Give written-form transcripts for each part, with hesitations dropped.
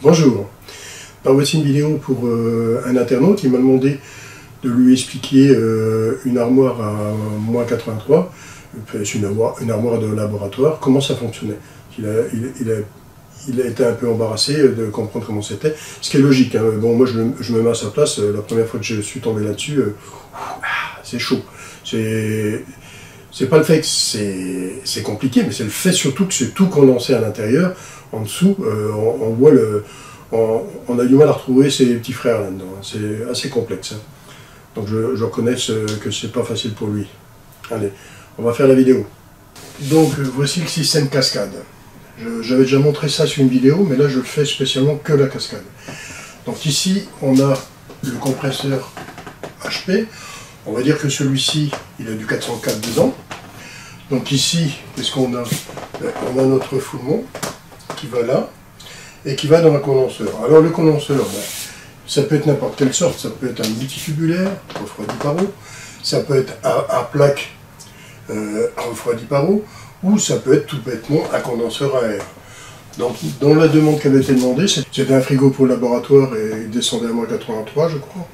Bonjour, voici une vidéo pour un internaute qui m'a demandé de lui expliquer une armoire à -83, une armoire de laboratoire, comment ça fonctionnait. Il a été un peu embarrassé de comprendre comment c'était, ce qui est logique. Hein. Bon, moi je me mets à sa place, la première fois que je suis tombé là-dessus, c'est chaud. C'est pas le fait que c'est compliqué, mais c'est le fait surtout que c'est tout condensé à l'intérieur. En dessous, on voit on a du mal à retrouver ses petits frères là-dedans. C'est assez complexe. Hein. Donc je reconnais que c'est pas facile pour lui. Allez, on va faire la vidéo. Donc voici le système cascade. J'avais déjà montré ça sur une vidéo, mais là je le fais spécialement que la cascade. Donc ici, on a le compresseur HP. On va dire que celui-ci, il a du 404 dedans. Donc ici, qu'est-ce qu'on a? On a notre foulement qui va là et qui va dans un condenseur. Alors le condenseur, ça peut être n'importe quelle sorte. Ça peut être un multitubulaire, refroidi par eau. Ça peut être à plaque, refroidi par eau. Ou ça peut être tout bêtement un condenseur à air. Donc dans la demande qui avait été demandée, c'était un frigo pour le laboratoire et il descendait à -83, je crois.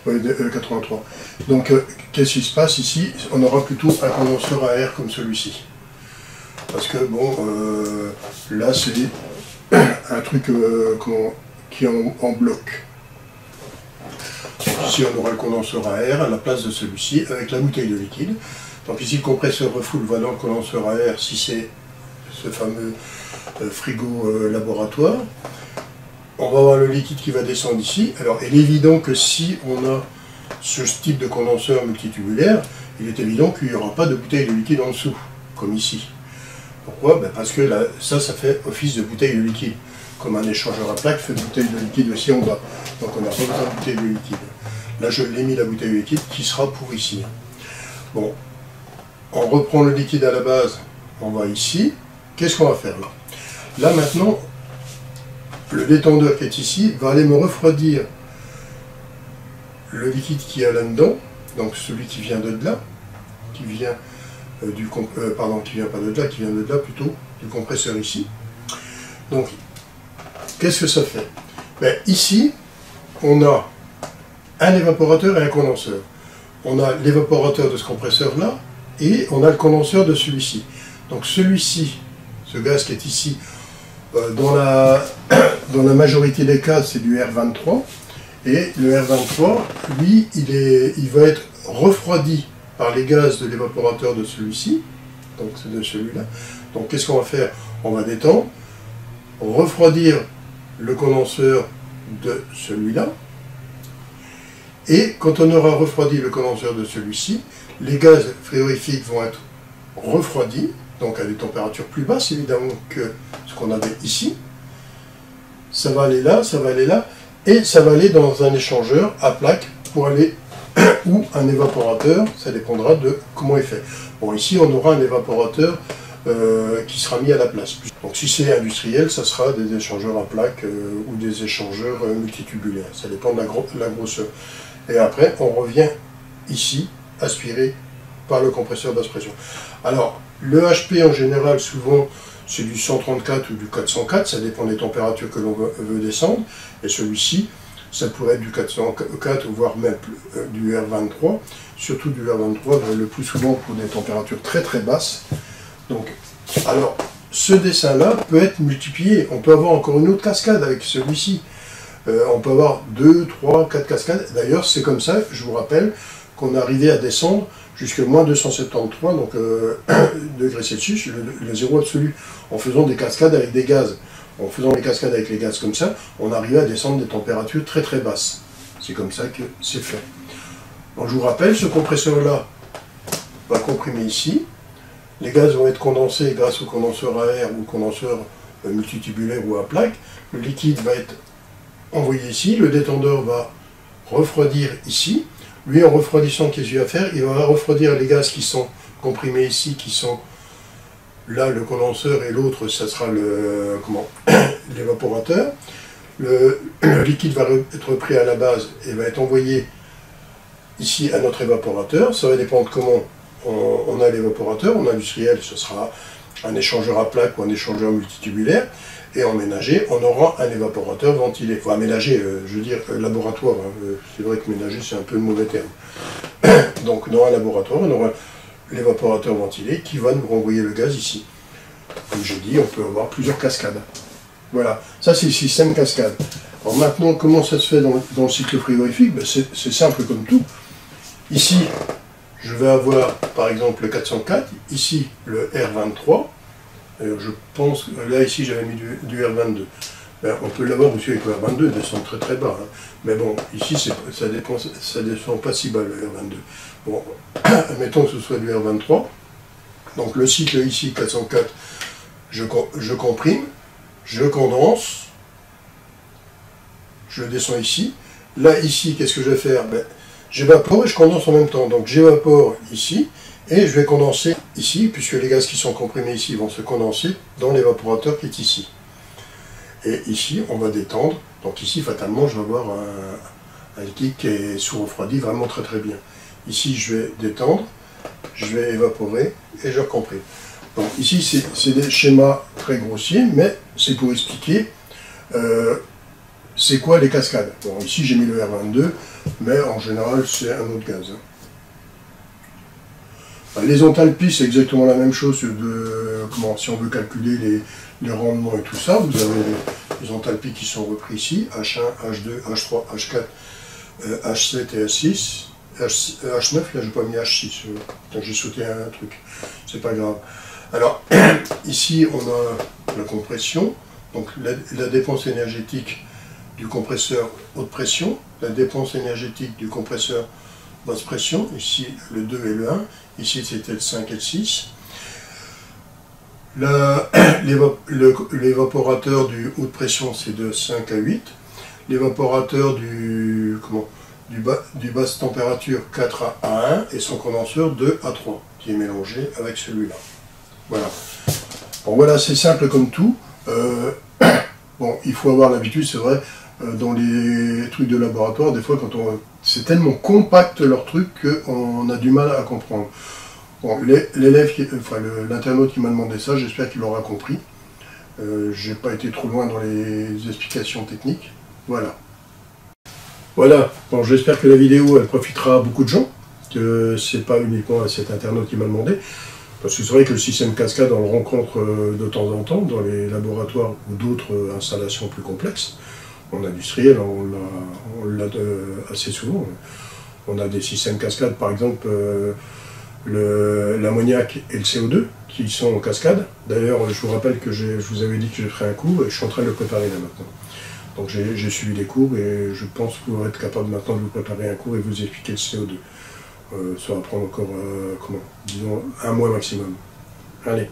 Oui, 83. Donc, qu'est-ce qui se passe ici? On aura plutôt un condenseur à air comme celui-ci. Parce que, bon, là, c'est un truc qui est en bloc. Ici, on aura le condenseur à air à la place de celui-ci, avec la bouteille de liquide. Donc ici, le compresseur refoule va dans le condenseur à air, si c'est ce fameux frigo laboratoire. On va avoir le liquide qui va descendre ici. Alors, il est évident que si on a ce type de condenseur multitubulaire, il est évident qu'il n'y aura pas de bouteille de liquide en dessous, comme ici. Pourquoi? Parce que là, ça fait office de bouteille de liquide. Comme un échangeur à plaque fait bouteille de liquide aussi en bas. Donc on n'a pas besoin de bouteille de liquide. Là, je l'ai mis la bouteille de liquide qui sera pour ici. Bon, on reprend le liquide à la base, on va ici. Qu'est-ce qu'on va faire là? Là, maintenant, le détendeur qui est ici va aller me refroidir le liquide qui est là-dedans, donc celui qui vient de là, qui vient qui vient pas de là, qui vient de là plutôt, du compresseur ici. Donc, qu'est-ce que ça fait? Ici, on a un évaporateur et un condenseur. On a l'évaporateur de ce compresseur-là, et on a le condenseur de celui-ci. Donc celui-ci, ce gaz qui est ici, dans la majorité des cas, c'est du R23. Et le R23, lui, il va être refroidi par les gaz de l'évaporateur de celui-ci. Donc c'est de celui-là. Donc qu'est-ce qu'on va faire? On va détendre, refroidir le condenseur de celui-là. Et quand on aura refroidi le condenseur de celui-ci, les gaz frigorifiques vont être refroidis, donc à des températures plus basses évidemment que ce qu'on avait ici. Ça va aller là, et ça va aller dans un échangeur à plaque pour aller, ou un évaporateur, ça dépendra de comment il fait. Bon, ici on aura un évaporateur qui sera mis à la place. Donc si c'est industriel, ça sera des échangeurs à plaque ou des échangeurs multitubulaires, ça dépend de la grosseur. Et après, on revient ici, aspiré par le compresseur d'aspiration. Alors, le HP en général, souvent, c'est du 134 ou du 404, ça dépend des températures que l'on veut descendre. Et celui-ci, ça pourrait être du 404, voire même du R23, surtout du R23, le plus souvent pour des températures très très basses. Donc, alors, ce dessin-là peut être multiplié. On peut avoir encore une autre cascade avec celui-ci. On peut avoir 2, 3, 4 cascades. D'ailleurs, c'est comme ça, je vous rappelle, qu'on est arrivé à descendre jusqu'à -273, donc degrés Celsius, le zéro absolu, en faisant des cascades avec des gaz. En faisant des cascades avec les gaz comme ça, on arrivait à descendre des températures très très basses. C'est comme ça que c'est fait. Donc je vous rappelle, ce compresseur-là va comprimer ici. Les gaz vont être condensés grâce au condenseur à air ou au condenseur multitubulaire ou à plaque. Le liquide va être envoyé ici, le détendeur va refroidir ici. Lui, en refroidissant, qu'est-ce qu'il va faire? Il va refroidir les gaz qui sont comprimés ici, qui sont là, le condenseur, et l'autre, ça sera l'évaporateur. Le liquide va être pris à la base et va être envoyé ici à notre évaporateur. Ça va dépendre comment on a l'évaporateur. En industriel, ce sera un échangeur à plaque ou un échangeur multitubulaire, et en ménager, on aura un évaporateur ventilé. Enfin, ménager, je veux dire laboratoire, hein. C'est vrai que ménager, c'est un peu le mauvais terme. Donc, dans un laboratoire, on aura l'évaporateur ventilé qui va nous renvoyer le gaz ici. Comme j'ai dit, on peut avoir plusieurs cascades. Voilà, ça c'est le système cascade. Alors maintenant, comment ça se fait dans le cycle frigorifique? Ben, c'est simple comme tout. Ici, je vais avoir par exemple le 404, ici le R23. Je pense, là ici j'avais mis du R22. Ben, on peut l'avoir aussi avec le R22, il descend très très bas. Hein. Mais bon, ici ça descend pas si bas le R22. Bon, admettons que ce soit du R23. Donc le cycle ici 404, je comprime, je condense, je descends ici. Là ici, qu'est-ce que je vais faire? Ben, j'évapore et je condense en même temps. Donc j'évapore ici et je vais condenser ici, puisque les gaz qui sont comprimés ici vont se condenser dans l'évaporateur qui est ici. Et ici, on va détendre. Donc ici, fatalement, je vais avoir un liquide qui est sous-refroidi vraiment très très bien. Ici, je vais détendre, je vais évaporer et je recomprime. Donc ici, c'est des schémas très grossiers, mais c'est pour expliquer c'est quoi les cascades. Bon, ici, j'ai mis le R22, mais en général, c'est un autre gaz. Les enthalpies, c'est exactement la même chose si on veut calculer les rendements et tout ça. Vous avez les enthalpies qui sont repris ici, H1, H2, H3, H4, H7 et H6. H9, là j'ai pas mis H6, donc j'ai sauté un truc, c'est pas grave. Alors, ici on a la compression, donc la dépense énergétique du compresseur haute pression, la dépense énergétique du compresseur basse pression, ici le 2 et le 1, ici c'était le 5 et le 6. L'évaporateur du haute pression c'est de 5 à 8. L'évaporateur du basse température 4 à 1 et son condenseur 2 à 3 qui est mélangé avec celui-là. Voilà. Bon voilà, c'est simple comme tout. Bon, il faut avoir l'habitude, c'est vrai, dans les trucs de laboratoire, des fois c'est tellement compact leur truc qu'on a du mal à comprendre. Bon, l'internaute qui m'a demandé ça, j'espère qu'il aura compris. J'ai pas été trop loin dans les explications techniques. Voilà. Voilà, bon, j'espère que la vidéo elle profitera à beaucoup de gens, que c'est pas uniquement à cet internaute qui m'a demandé, parce que c'est vrai que le système cascade on le rencontre de temps en temps dans les laboratoires ou d'autres installations plus complexes. En industriel, on l'a assez souvent. On a des systèmes cascade, par exemple l'ammoniac et le CO2 qui sont en cascade. D'ailleurs, je vous rappelle que je vous avais dit que je ferais un cours et je suis en train de le préparer là maintenant. Donc j'ai suivi les cours et je pense pouvoir être capable maintenant de vous préparer un cours et vous expliquer le CO2. Ça va prendre encore, disons, un mois maximum. Allez,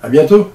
à bientôt!